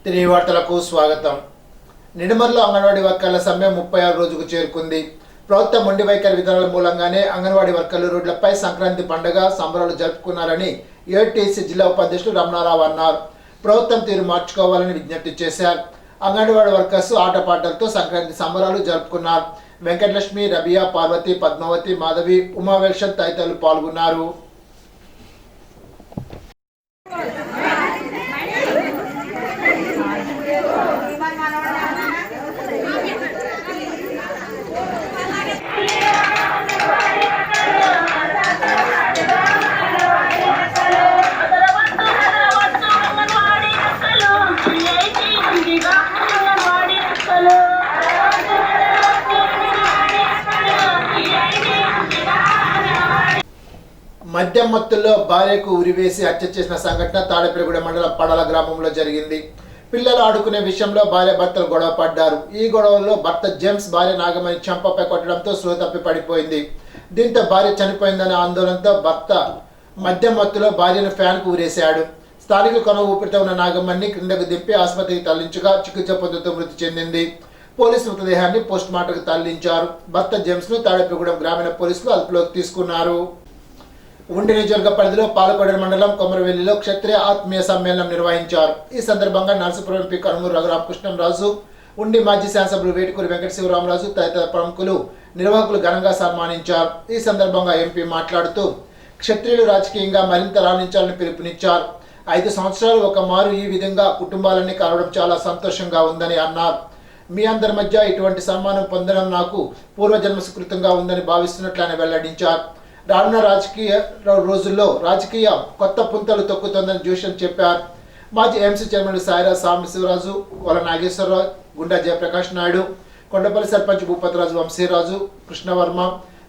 తిరిగి వార్తలకు స్వాగతం. నిడమర్లో అంగన్వాడీ వర్కర్ల సమ్మె 36 రోజుకు చేరుకుంది. ప్రభుత్వ మొండి వైఖరి విధానాల మూలంగానే అంగన్వాడీ వర్కర్లు రోడ్లపై సంక్రాంతి పండుగ సంబరాలు జరుపుకున్నారని ఏటీసీ జిల్లా ఉపాధ్యక్షులు రమణారావు అన్నారు. ప్రభుత్వం తీరు మార్చుకోవాలని విజ్ఞప్తి చేశారు. అంగన్వాడీ వర్కర్స్ ఆటపాటలతో సంక్రాంతి సంబరాలు జరుపుకున్నారు. వెంకటలక్ష్మి, రబియా, పార్వతి, పద్మావతి, మాధవి, ఉమావేల్షన్ తదితరులు పాల్గొన్నారు. మద్యం మత్తుల్లో భార్యకు ఉరివేసి హత్య చేసిన సంఘటన తాడేపల్లిగూడెం మండలం పడాల గ్రామంలో జరిగింది. పిల్లలు ఆడుకునే విషయంలో భార్య భర్తలు గొడవ పడ్డారు. ఈ గొడవలో భర్త జేమ్స్ భార్య నాగమణి చెంపపై కొట్టడంతో స్పృహ తప్పి పడిపోయింది. దీంతో భార్య చనిపోయిందనే ఆందోళనతో భర్త మద్యం మత్తులో భార్యను ఫ్యాన్కు ఊరేశాడు. స్థానికులు కొన ఊపిరితో ఉన్న నాగమణిని క్రిందకు దింపి ఆసుపత్రికి తరలించగా చికిత్స పొందుతూ మృతి చెందింది. పోలీసు మృతదేహాన్ని పోస్ట్ మార్టంకు తరలించారు. భర్త జేమ్స్ ను తాడేపల్లిగూడెం గ్రామీణ పోలీసులు అదుపులోకి తీసుకున్నారు. ఉండి నియోజకవర్గ పరిధిలో పాలకొండ మండలం కొమరవెల్లిలో క్షత్రియ ఆత్మీయ సమ్మేళనం నిర్వహించారు. ఈ సందర్భంగా నర్సపురం ఎంపీ కనుమూరు రఘురామకృష్ణంరాజు, ఉండి మాజీ శాసనసభ్యులు వేటుకూరి వెంకట శివరామరాజు తదితర ప్రముఖులు నిర్వాహకులు ఘనంగా సన్మానించారు. ఈ సందర్భంగా ఎంపీ మాట్లాడుతూ క్షత్రియులు రాజకీయంగా మరింత రాణించాలని పిలుపునిచ్చారు. 5 సంవత్సరాలు ఒక మారు ఈ విధంగా కుటుంబాలన్నీ కలవడం చాలా సంతోషంగా ఉందని అన్నారు. మీ అందరి మధ్య ఇటువంటి సన్మానం పొందడం నాకు పూర్వజన్మ సుకృతంగా ఉందని భావిస్తున్నట్లు ఆయన వెల్లడించారు. రానున్న రాజకీయ రోజుల్లో రాజకీయ కొత్త పుంతలు తొక్కుతోందని జోషన్ చెప్పారు. మాజీ ఎంసీ చైర్మన్ సాయిరా సాంబశివరాజు, వల నాగేశ్వరరావు, గుండా జయప్రకాష్ నాయుడు, కొండపల్లి సర్పంచ్ భూపతిరాజు వంశీరాజు, కృష్ణవర్మ,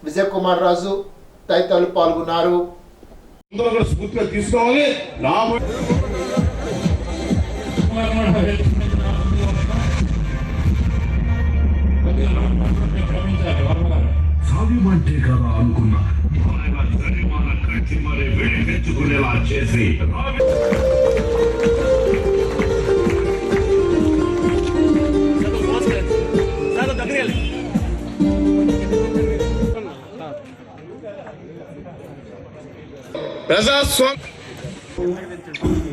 విజయ్ కుమార్ రాజు తదితరులు పాల్గొన్నారు. సాధ్యమంటే కదా అనుకున్నా మరి విడిపించుకునేలా చేసి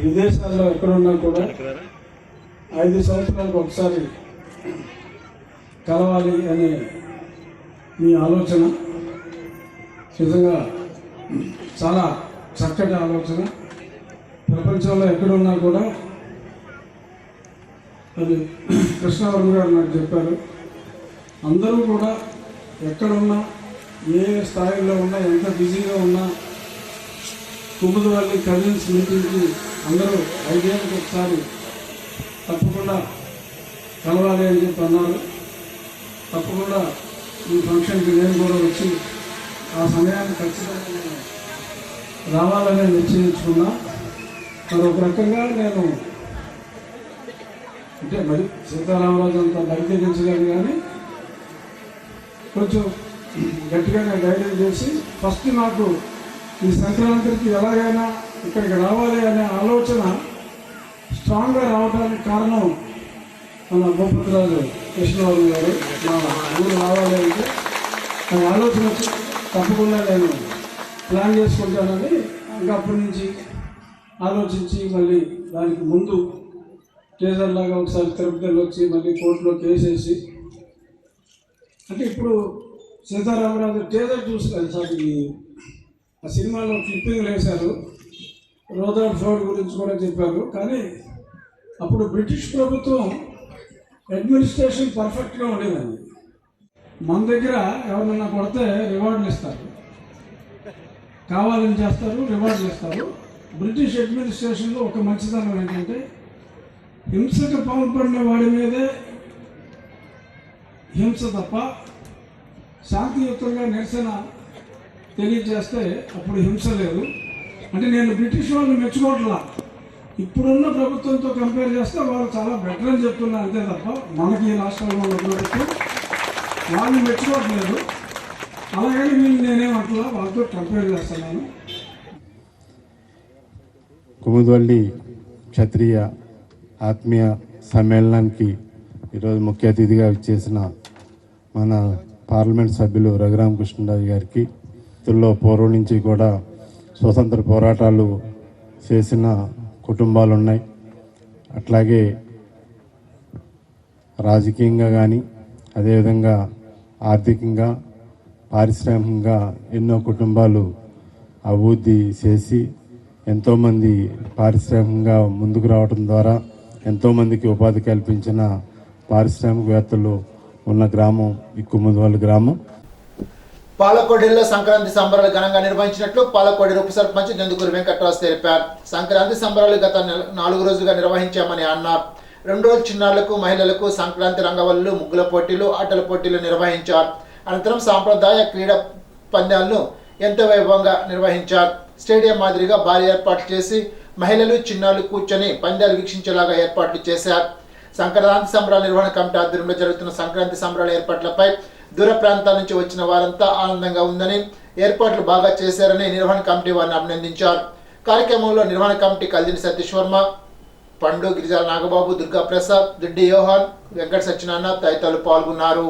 విదేశాల్లో ఎక్కడున్నా కూడా 5 సంవత్సరాలకు ఒకసారి కలవాలి అనే మీ ఆలోచన నిజంగా చాలా చక్కటి ఆలోచన. ప్రపంచంలో ఎక్కడున్నా కూడా అది కృష్ణవర్మ గారు నాకు చెప్పారు. అందరూ కూడా ఎక్కడున్నా, ఏ స్థాయిలో ఉన్నా, ఎంత బిజీగా ఉన్నా కుముదవల్లి కజిన్స్ మీటింగ్కి అందరూ 5 ఏళ్ళకి ఒకసారి తప్పకుండా కలవాలి అని చెప్పి అన్నారు. తప్పకుండా ఈ ఫంక్షన్కి నేను కూడా వచ్చి ఆ సమయాన్ని ఖచ్చితంగా రావాలని నిశ్చయించుకున్నా. మరి ఒక రకంగా నేను అంటే మరి సీతారామరాజు అంతా బయటెక్కించలేను, కానీ కొంచెం గట్టిగానే గైడెన్స్ చేసి ఫస్ట్ నాకు ఈ సంక్రాంతికి ఎలాగైనా ఇక్కడికి రావాలి అనే ఆలోచన స్ట్రాంగ్గా రావడానికి కారణం మన భూపతిరాజు కృష్ణవర్మ గారు. మా ఊరు రావాలి అంటే నాకు ఆలోచన వచ్చి తప్పకుండా నేను ప్లాన్ చేసుకుంటానని ఇంకా అప్పటి నుంచి ఆలోచించి మళ్ళీ దానికి ముందు టేజర్ లాగా ఒకసారి తిరుపతిలో వచ్చి మళ్ళీ కోర్టులో కేసేసి, అంటే ఇప్పుడు సీతారామరాజు టేజర్ చూసాను సార్. ఆ సినిమాలో క్లిప్పింగ్ వేశారు, రోదర్ఫోర్డ్ ఫోర్డ్ గురించి కూడా చెప్పారు. కానీ అప్పుడు బ్రిటిష్ ప్రభుత్వం అడ్మినిస్ట్రేషన్ పర్ఫెక్ట్గా ఉండేదండి. మన దగ్గర ఎవరినైనా కొడితే రివార్డులు ఇస్తారు, కావాలని చేస్తారు, రివార్డులు ఇస్తారు. బ్రిటిష్ అడ్మినిస్ట్రేషన్లో ఒక మంచితనం ఏంటంటే హింసకు పాల్పడిన వాడి మీదే హింస తప్ప శాంతియుతంగా నిరసన తెలియజేస్తే అప్పుడు హింస లేదు. అంటే నేను బ్రిటిష్ వాళ్ళని మెచ్చుకోవట్లా, ఇప్పుడున్న ప్రభుత్వంతో కంపేర్ చేస్తే వాళ్ళు చాలా బెటర్ అని చెప్తున్నా అంతే తప్ప మనకి ఈ రాష్ట్రంలో ఉన్న ప్రభుత్వం వాళ్ళని మెచ్చుకోవట్లేదు. అలాగని వీళ్ళు నేనేమంటలా వాళ్ళతో కంపేర్ చేస్తున్నాను. కుముదవల్లి క్షత్రియ ఆత్మీయ సమ్మేళనానికి ఈరోజు ముఖ్య అతిథిగా చేసిన మన పార్లమెంట్ సభ్యులు రఘురామకృష్ణరాజు గారికి ఇందులో పూర్వం నుంచి కూడా స్వతంత్ర పోరాటాలు చేసిన కుటుంబాలు ఉన్నాయి. అట్లాగే రాజకీయంగా కానీ అదేవిధంగా ఆర్థికంగా పారిశ్రామికంగా ఎన్నో కుటుంబాలు అభివృద్ధి చేసి ఎంతోమంది పారిశ్రామికంగా ముందుకు రావడం ద్వారా ఎంతోమందికి ఉపాధి కల్పించిన పారిశ్రామికవేత్తలు ఉన్న గ్రామం ఈ కుముదవల్లి గ్రామం. పాలకోడిలో సంక్రాంతి సంబరాలు ఘనంగా నిర్వహించినట్లు పాలకోడి ఉప సర్పంచ్ నందుకూరి వెంకటరాజు తెలిపారు. సంక్రాంతి సంబరాలు గత 4 రోజులుగా నిర్వహించామని అన్నారు. 2 రోజుల చిన్నారులకు మహిళలకు సంక్రాంతి రంగవల్లులు, ముగ్గుల పోటీలు, ఆటల పోటీలు నిర్వహించారు. అనంతరం సాంప్రదాయ క్రీడా పందాలను ఎంతో వైభవంగా నిర్వహించారు. స్టేడియం మాదిరిగా భారీ ఏర్పాట్లు చేసి మహిళలు, చిన్నారులు కూర్చొని పందాలు వీక్షించేలాగా ఏర్పాట్లు చేశారు. సంక్రాంతి సంబరాల నిర్వహణ కమిటీ ఆధ్వర్యంలో జరుగుతున్న సంక్రాంతి సంబరాల ఏర్పాట్లపై దూర ప్రాంతాల నుంచి వచ్చిన వారంతా ఆనందంగా ఉందని, ఏర్పాట్లు బాగా చేశారని నిర్వహణ కమిటీ వారిని అభినందించారు. కార్యక్రమంలో నిర్వహణ కమిటీ కల్దిని సతీష్ వర్మ, పండు, గిరిజాల నాగబాబు, దుర్గా ప్రసాద్, దిడ్డి యోహాన్, వెంకట సత్యనారాయణ తదితరులు పాల్గొన్నారు.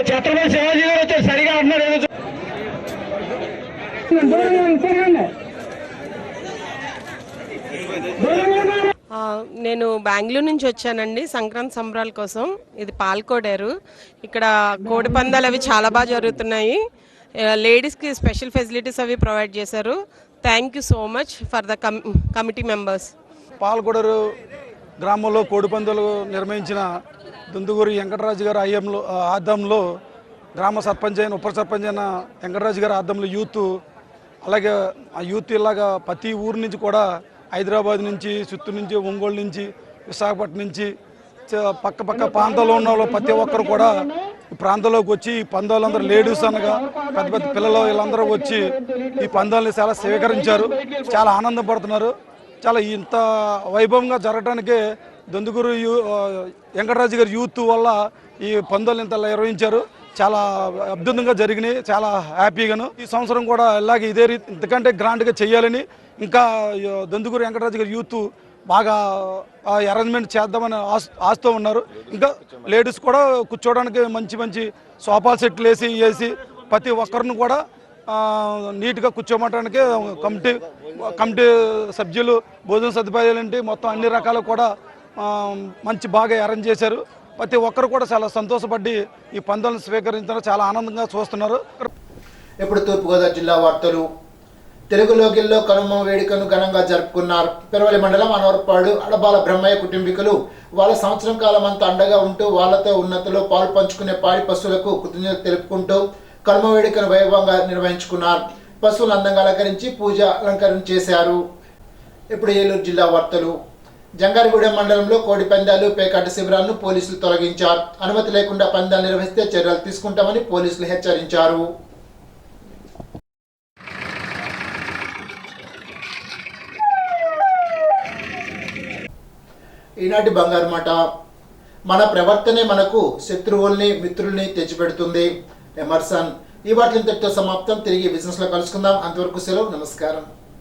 ఛత్రపతి శివాజీ గారు వచ్చి సరిగా ఉన్నారు. నేను బెంగళూరు నుంచి వచ్చానండి సంక్రాంతి సంబరాల కోసం. ఇది పాల్కోడేరు. ఇక్కడ కోడి పందాలు అవి చాలా బాగా జరుగుతున్నాయి. లేడీస్కి స్పెషల్ ఫెసిలిటీస్ అవి ప్రొవైడ్ చేశారు. Thank you so much for the committee members. Palkoderu గ్రామంలో కోడి పందాలు నిర్వహించిన దుందుగూరి వెంకటరాజు గారి ఆధ్వర్యంలో గ్రామ సర్పంచ్ అయిన ఉప సర్పంచ్ అయిన వెంకటరాజు గారి ఆధ్వర్యంలో యూత్, అలాగే ఆ యూత్ ఇలాగా ప్రతి ఊరు నుంచి కూడా హైదరాబాద్ నుంచి, చిత్తూరు నుంచి, ఒంగోలు నుంచి, విశాఖపట్నం నుంచి పక్క ప్రాంతాల్లో ఉన్న వాళ్ళు ప్రతి ఒక్కరు కూడా ఈ ప్రాంతంలోకి వచ్చి ఈ పందాలందరూ లేడీస్ అనగా పెద్ద పెద్ద పిల్లలు వీళ్ళందరూ వచ్చి ఈ పందాలని చాలా స్వీకరించారు. చాలా ఆనందపడుతున్నారు. చాలా ఇంత వైభవంగా జరగడానికే దుందుగూరు వెంకటరాజు గారి యూత్ వల్ల ఈ పందాలు ఇంత నిర్వహించారు. చాలా అద్భుతంగా జరిగినాయి. చాలా హ్యాపీగాను. ఈ సంవత్సరం కూడా ఇలాగే ఇదే రీతి ఇంతకంటే గ్రాండ్గా చేయాలని ఇంకా దుందుగూరు వెంకటరాజు గారి యూత్ బాగా అరేంజ్మెంట్ చేద్దామని ఆశతో ఉన్నారు. ఇంకా లేడీస్ కూడా కూర్చోవడానికి మంచి మంచి సోఫా సెట్లు వేసి ప్రతి ఒక్కరిని కూడా నీట్గా కూర్చోమటానికి కమిటీ సభ్యులు భోజన సదుపాయాలు ఏంటి మొత్తం అన్ని రకాలు కూడా మంచి బాగా అరేంజ్ చేశారు. ప్రతి ఒక్కరు కూడా చాలా సంతోషపడి ఈ పందాలను స్వీకరించడం చాలా ఆనందంగా చూస్తున్నారు. ఇప్పుడు తూర్పుగోదావరి జిల్లా వార్తలు. తెలుగు లోగిల్లో కనుమ వేడుకను ఘనంగా జరుపుకున్నారు. పెరవలి మండలం అనవరపాడు అడబాల బ్రహ్మయ్య కుటుంబీకులు వాళ్ళ సంవత్సరం కాలం అంతా అండగా ఉంటూ వాళ్ళతో ఉన్నతిలో పాలు పంచుకునే పాడి పశువులకు కృతజ్ఞత తెలుపుకుంటూ కనుమ వేడుకను వైభవంగా నిర్వహించుకున్నారు. పశువులను అందంగా అలంకరించి పూజ అలంకరణ చేశారు. ఇప్పుడు ఏలూరు జిల్లా వార్తలు. జంగారగూడెం మండలంలో కోడి పందాలు, పేకాట శిబిరాలను పోలీసులు తొలగించారు. అనుమతి లేకుండా పందాలు నిర్వహిస్తే చర్యలు తీసుకుంటామని పోలీసులు హెచ్చరించారు. ఈనాటి బంగారు మాట. మన ప్రవర్తనే మనకు శత్రువుల్ని, మిత్రుల్ని తెచ్చిపెడుతుంది. ఎమర్సన్. ఈ వార్తలు ఇంతటితో సమాప్తం. తిరిగి బిజినెస్లో కలుసుకుందాం. అంతవరకు సెలవు. నమస్కారం.